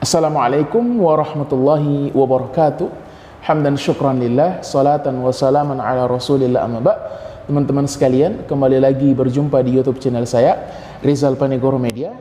Assalamualaikum warahmatullahi wabarakatuh. Hamdan syukran lillah, salatan wa salaman ala rasulillah, amma ba'. Teman-teman sekalian, kembali lagi berjumpa di YouTube channel saya, Rizal Panegoro Media.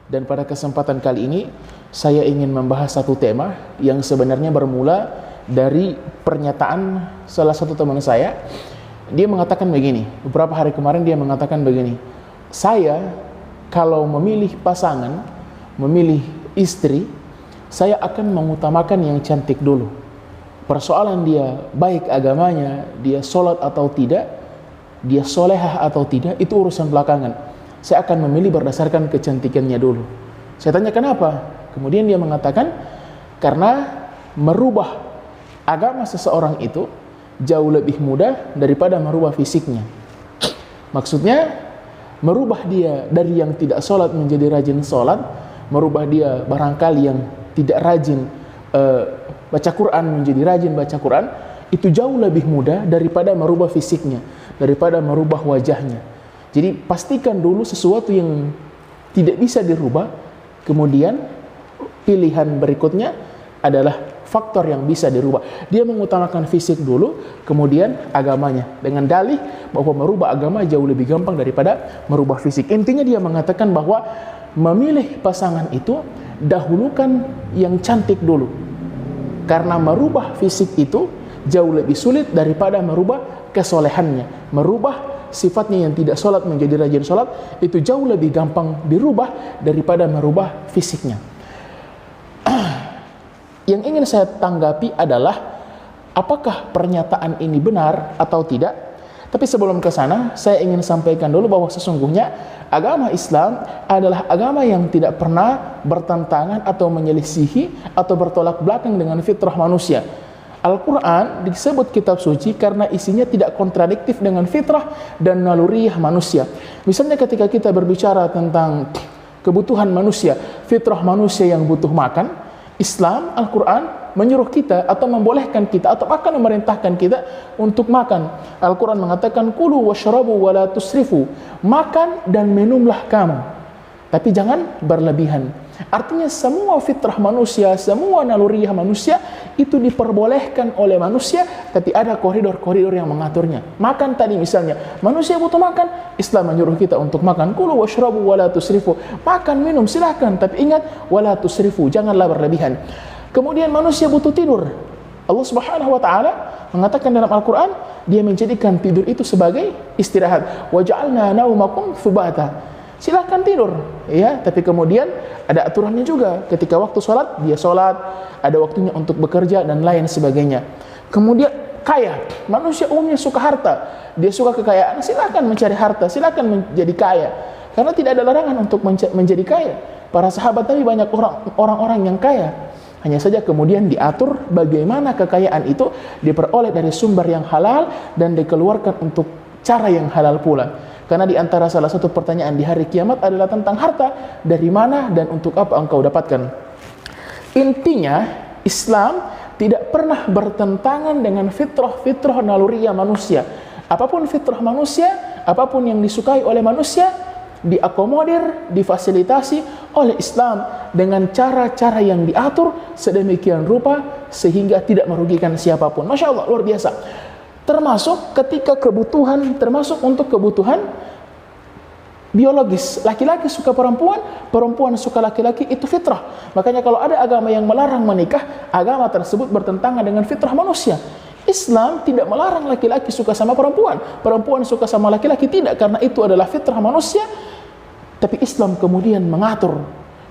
Dan pada kesempatan kali ini, saya ingin membahas satu tema yang sebenarnya bermula dari pernyataan salah satu teman saya. Dia mengatakan begini, beberapa hari kemarin dia mengatakan begini, saya kalau memilih pasangan, memilih istri, saya akan mengutamakan yang cantik dulu. Persoalan dia baik agamanya, dia sholat atau tidak, dia solehah atau tidak, itu urusan belakangan. Saya akan memilih berdasarkan kecantikannya dulu. Saya tanya kenapa? Kemudian dia mengatakan, karena merubah agama seseorang itu jauh lebih mudah daripada merubah fisiknya. Maksudnya, merubah dia dari yang tidak sholat menjadi rajin sholat, merubah dia barangkali yang tidak rajin baca Quran menjadi rajin baca Quran, itu jauh lebih mudah daripada merubah fisiknya, daripada merubah wajahnya. Jadi pastikan dulu sesuatu yang tidak bisa dirubah, kemudian pilihan berikutnya adalah faktor yang bisa dirubah. Dia mengutamakan fisik dulu, kemudian agamanya, dengan dalih bahwa merubah agama jauh lebih gampang daripada merubah fisik. Intinya dia mengatakan bahwa memilih pasangan itu dahulukan yang cantik dulu, karena merubah fisik itu jauh lebih sulit daripada merubah kesolehannya. Merubah sifatnya yang tidak sholat menjadi rajin sholat itu jauh lebih gampang dirubah daripada merubah fisiknya. Yang ingin saya tanggapi adalah apakah pernyataan ini benar atau tidak. Tapi sebelum ke sana, saya ingin sampaikan dulu bahwa sesungguhnya agama Islam adalah agama yang tidak pernah bertentangan atau menyelisihi atau bertolak belakang dengan fitrah manusia. Al-Quran disebut kitab suci karena isinya tidak kontradiktif dengan fitrah dan naluriah manusia. Misalnya ketika kita berbicara tentang kebutuhan manusia, fitrah manusia yang butuh makan, Islam, Al-Quran menyuruh kita atau membolehkan kita atau akan memerintahkan kita untuk makan. Al-Quran mengatakan kulu washrabu wala tusrifu, makan dan minumlah kamu, tapi jangan berlebihan. Artinya semua fitrah manusia, semua naluriah manusia itu diperbolehkan oleh manusia, tapi ada koridor-koridor yang mengaturnya. Makan tadi misalnya, manusia butuh makan, Islam menyuruh kita untuk makan. Kulu washrabu wala tusrifu, makan minum silahkan, tapi ingat wala tusrifu, janganlah berlebihan. Kemudian manusia butuh tidur. Allah Subhanahu wa taala mengatakan dalam Al-Qur'an, dia menjadikan tidur itu sebagai istirahat. Wa ja'alna naumakum subata. Silakan tidur, ya, tapi kemudian ada aturannya juga. Ketika waktu sholat, dia sholat, ada waktunya untuk bekerja dan lain sebagainya. Kemudian kaya, manusia umumnya suka harta, dia suka kekayaan, silakan mencari harta, silakan menjadi kaya, karena tidak ada larangan untuk menjadi kaya. Para sahabat tadi banyak orang-orang yang kaya, hanya saja kemudian diatur bagaimana kekayaan itu diperoleh dari sumber yang halal dan dikeluarkan untuk cara yang halal pula. Karena di antara salah satu pertanyaan di hari kiamat adalah tentang harta, dari mana dan untuk apa engkau dapatkan. Intinya, Islam tidak pernah bertentangan dengan fitrah naluriah manusia. Apapun fitrah manusia, apapun yang disukai oleh manusia, diakomodir, difasilitasi oleh Islam dengan cara-cara yang diatur sedemikian rupa sehingga tidak merugikan siapapun. Masya Allah, luar biasa. Termasuk ketika kebutuhan, termasuk untuk kebutuhan biologis. Laki-laki suka perempuan, perempuan suka laki-laki, itu fitrah. Makanya kalau ada agama yang melarang menikah, agama tersebut bertentangan dengan fitrah manusia. Islam tidak melarang laki-laki suka sama perempuan, perempuan suka sama laki-laki, tidak, karena itu adalah fitrah manusia. Tapi Islam kemudian mengatur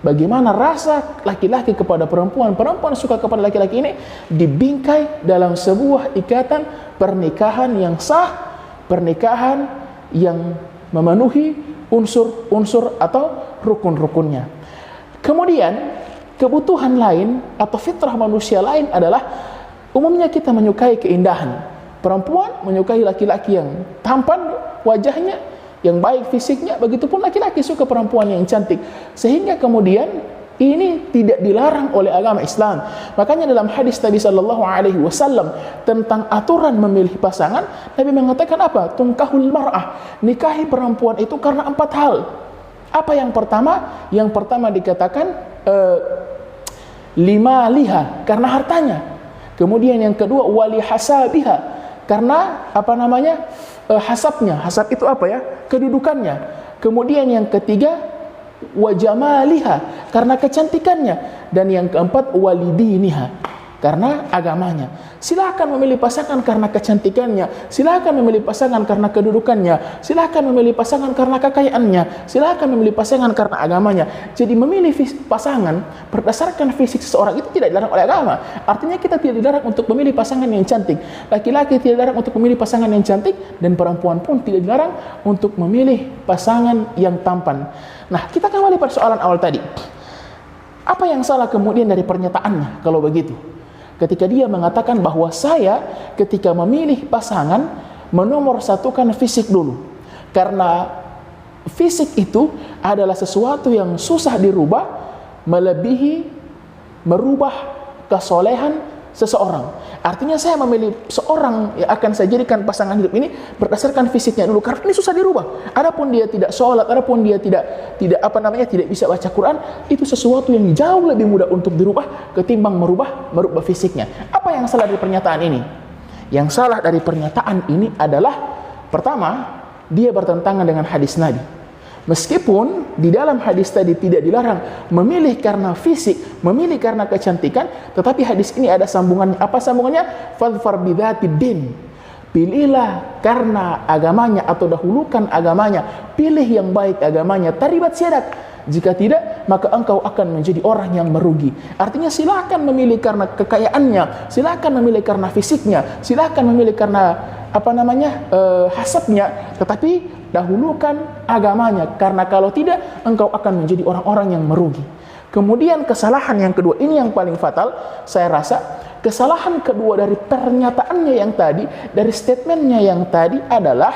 bagaimana rasa laki-laki kepada perempuan, perempuan suka kepada laki-laki ini dibingkai dalam sebuah ikatan pernikahan yang sah, pernikahan yang memenuhi unsur-unsur atau rukun-rukunnya. Kemudian kebutuhan lain atau fitrah manusia lain adalah umumnya kita menyukai keindahan. Perempuan menyukai laki-laki yang tampan wajahnya, yang baik fisiknya, begitupun laki-laki suka perempuan yang cantik. Sehingga kemudian ini tidak dilarang oleh agama Islam. Makanya dalam hadis Nabi sallallahu alaihi wasallam tentang aturan memilih pasangan, Nabi mengatakan apa? Tunkahul mar'ah, nikahi perempuan itu karena 4 hal. Apa yang pertama? Yang pertama dikatakan limaliha, karena hartanya. Kemudian yang kedua, wali hasabiha, karena hasabnya. Hasab itu apa ya? Kedudukannya. Kemudian yang ketiga, wajamaliha, karena kecantikannya. Dan yang keempat, walidiniha, karena agamanya. Silakan memilih pasangan karena kecantikannya, silakan memilih pasangan karena kedudukannya, silakan memilih pasangan karena kekayaannya, silakan memilih pasangan karena agamanya. Jadi memilih pasangan berdasarkan fisik seseorang itu tidak dilarang oleh agama. Artinya kita tidak dilarang untuk memilih pasangan yang cantik. Laki-laki tidak dilarang untuk memilih pasangan yang cantik, dan perempuan pun tidak dilarang untuk memilih pasangan yang tampan. Nah, kita kembali pada soalan awal tadi. Apa yang salah kemudian dari pernyataannya kalau begitu? Ketika dia mengatakan bahwa saya ketika memilih pasangan menomorsatukan fisik dulu. Karena fisik itu adalah sesuatu yang susah dirubah, melebihi merubah kesolehan seseorang. Artinya saya memilih seorang yang akan saya jadikan pasangan hidup ini berdasarkan fisiknya dulu, karena ini susah dirubah. Adapun dia tidak sholat, adapun dia tidak bisa baca Quran, itu sesuatu yang jauh lebih mudah untuk dirubah ketimbang merubah fisiknya. Apa yang salah dari pernyataan ini? Yang salah dari pernyataan ini adalah, pertama, dia bertentangan dengan hadis Nabi. Meskipun di dalam hadis tadi tidak dilarang memilih karena fisik, memilih karena kecantikan, tetapi hadis ini ada sambungannya. Apa sambungannya? Fadfar bidzatid din. Pilihlah karena agamanya, atau dahulukan agamanya. Pilih yang baik agamanya. Taribat syarat. Jika tidak, maka engkau akan menjadi orang yang merugi. Artinya silakan memilih karena kekayaannya, silakan memilih karena fisiknya, silakan memilih karena hasabnya, tetapi dahulukan agamanya, karena kalau tidak engkau akan menjadi orang-orang yang merugi. Kemudian kesalahan yang kedua, ini yang paling fatal saya rasa. Kesalahan kedua dari pernyataannya yang tadi, dari statementnya yang tadi adalah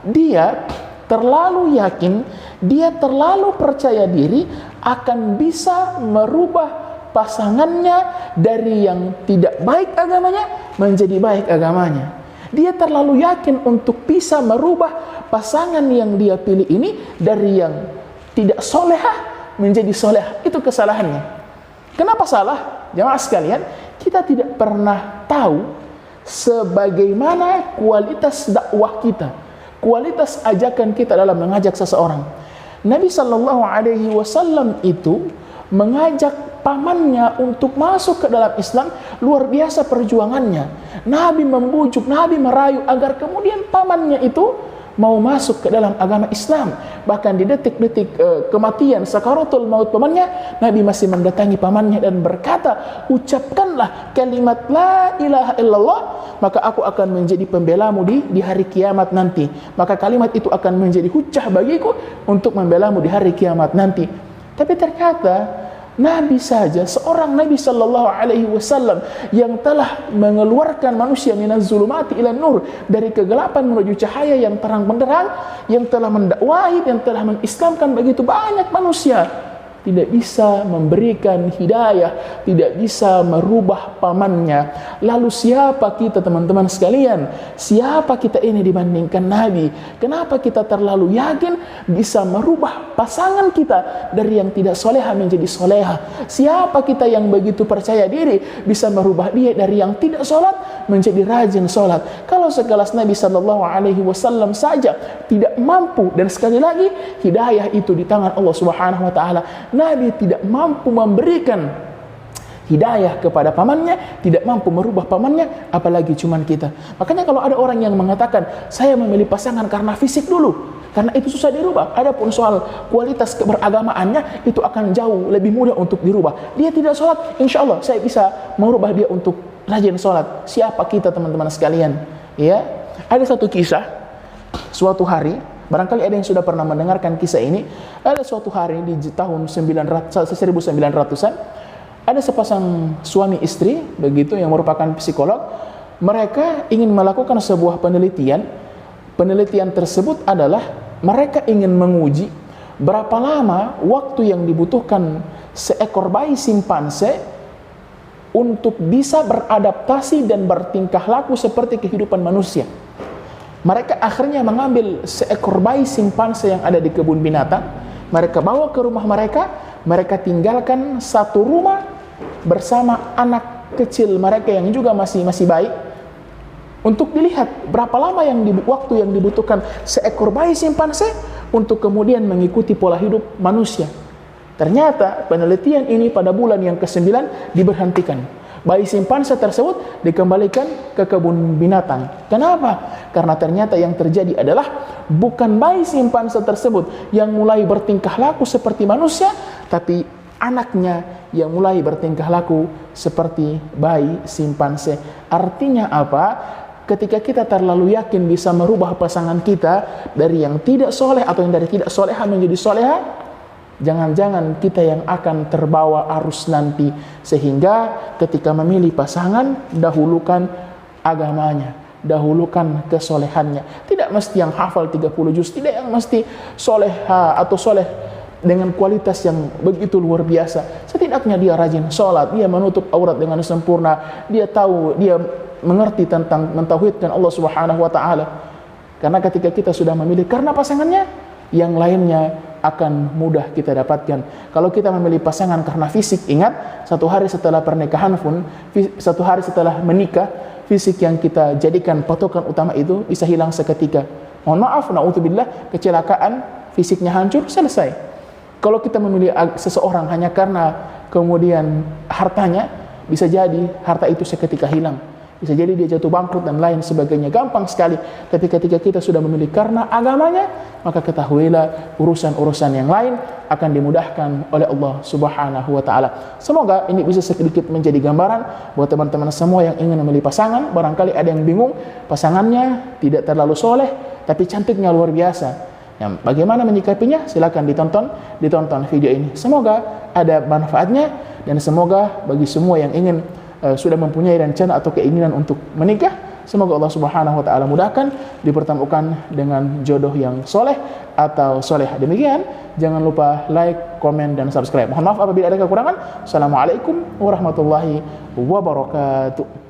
dia terlalu yakin, dia terlalu percaya diri akan bisa merubah pasangannya dari yang tidak baik agamanya menjadi baik agamanya. Dia terlalu yakin untuk bisa merubah pasangan yang dia pilih ini dari yang tidak solehah menjadi solehah. Itu kesalahannya. Kenapa salah? Jamaah sekalian, kita tidak pernah tahu sebagaimana kualitas dakwah kita, kualitas ajakan kita dalam mengajak seseorang. Nabi SAW itu mengajak pamannya untuk masuk ke dalam Islam, luar biasa perjuangannya. Nabi membujuk, Nabi merayu agar kemudian pamannya itu mau masuk ke dalam agama Islam. Bahkan di detik-detik kematian, sakaratul maut pamannya, Nabi masih mendatangi pamannya dan berkata, ucapkanlah kalimat la ilaha illallah, maka aku akan menjadi pembelamu di hari kiamat nanti. Maka kalimat itu akan menjadi hujjah bagiku untuk membelamu di hari kiamat nanti. Tapi ternyata Nabi saja, seorang Nabi SAW yang telah mengeluarkan manusia minaz zulumati ilan nur, dari kegelapan menuju cahaya yang terang benderang, yang telah mendakwahi dan telah mengislamkan begitu banyak manusia, tidak bisa memberikan hidayah, tidak bisa merubah pamannya. Lalu siapa kita teman-teman sekalian? Siapa kita ini dibandingkan Nabi? Kenapa kita terlalu yakin bisa merubah pasangan kita dari yang tidak soleha menjadi soleha? Siapa kita yang begitu percaya diri bisa merubah dia dari yang tidak sholat menjadi rajin sholat? Kalau sekelas Nabi SAW saja tidak mampu, dan sekali lagi hidayah itu di tangan Allah Subhanahu Wa Taala, Nabi tidak mampu memberikan hidayah kepada pamannya, tidak mampu merubah pamannya, apalagi cuman kita. Makanya kalau ada orang yang mengatakan, saya memilih pasangan karena fisik dulu, karena itu susah dirubah. Adapun soal kualitas keberagamaannya, itu akan jauh lebih mudah untuk dirubah. Dia tidak sholat, insya Allah saya bisa merubah dia untuk rajin sholat. Siapa kita teman-teman sekalian? Ya, ada satu kisah, suatu hari, barangkali ada yang sudah pernah mendengarkan kisah ini. Ada suatu hari di tahun 1900-an, ada sepasang suami istri begitu yang merupakan psikolog. Mereka ingin melakukan sebuah penelitian. Penelitian tersebut adalah mereka ingin menguji berapa lama waktu yang dibutuhkan seekor bayi simpanse untuk bisa beradaptasi dan bertingkah laku seperti kehidupan manusia. Mereka akhirnya mengambil seekor bayi simpanse yang ada di kebun binatang. Mereka bawa ke rumah mereka. Mereka tinggalkan satu rumah bersama anak kecil mereka yang juga masih bayi, untuk dilihat berapa lama waktu yang dibutuhkan seekor bayi simpanse untuk kemudian mengikuti pola hidup manusia. Ternyata penelitian ini pada bulan yang ke-9 diberhentikan. Bayi simpanse tersebut dikembalikan ke kebun binatang. Kenapa? Karena ternyata yang terjadi adalah bukan bayi simpanse tersebut yang mulai bertingkah laku seperti manusia, tapi anaknya yang mulai bertingkah laku seperti bayi simpanse. Artinya apa? Ketika kita terlalu yakin bisa merubah pasangan kita dari yang tidak soleh atau yang dari tidak soleha menjadi soleha, jangan-jangan kita yang akan terbawa arus nanti. Sehingga ketika memilih pasangan, dahulukan agamanya, dahulukan kesolehannya. Tidak mesti yang hafal 30 juz, tidak yang mesti soleha atau soleh dengan kualitas yang begitu luar biasa. Setidaknya dia rajin sholat, dia menutup aurat dengan sempurna, dia tahu, dia mengerti tentang mentauhidkan Allah Subhanahu wa taala. Karena ketika kita sudah memilih karena pasangannya, yang lainnya akan mudah kita dapatkan. Kalau kita memilih pasangan karena fisik, ingat, satu hari setelah pernikahan pun, satu hari setelah menikah, fisik yang kita jadikan patokan utama itu bisa hilang seketika. Mohon maaf, na'udzubillah, kecelakaan, fisiknya hancur, selesai. Kalau kita memilih seseorang hanya karena kemudian hartanya, bisa jadi harta itu seketika hilang. Bisa jadi dia jatuh bangkrut dan lain sebagainya. Gampang sekali. Ketika kita sudah memilih karena agamanya, maka ketahuilah urusan-urusan yang lain akan dimudahkan oleh Allah Subhanahu wa taala. Semoga ini bisa sedikit menjadi gambaran buat teman-teman semua yang ingin memilih pasangan. Barangkali ada yang bingung, pasangannya tidak terlalu soleh tapi cantiknya luar biasa. Yang bagaimana menyikapinya? Silakan ditonton video ini. Semoga ada manfaatnya, dan semoga bagi semua yang ingin sudah mempunyai rencana atau keinginan untuk menikah, semoga Allah Subhanahu wa taala mudahkan, dipertemukan dengan jodoh yang soleh atau soleh. Demikian, jangan lupa like, komen, dan subscribe. Mohon maaf apabila ada kekurangan. Assalamualaikum warahmatullahi wabarakatuh.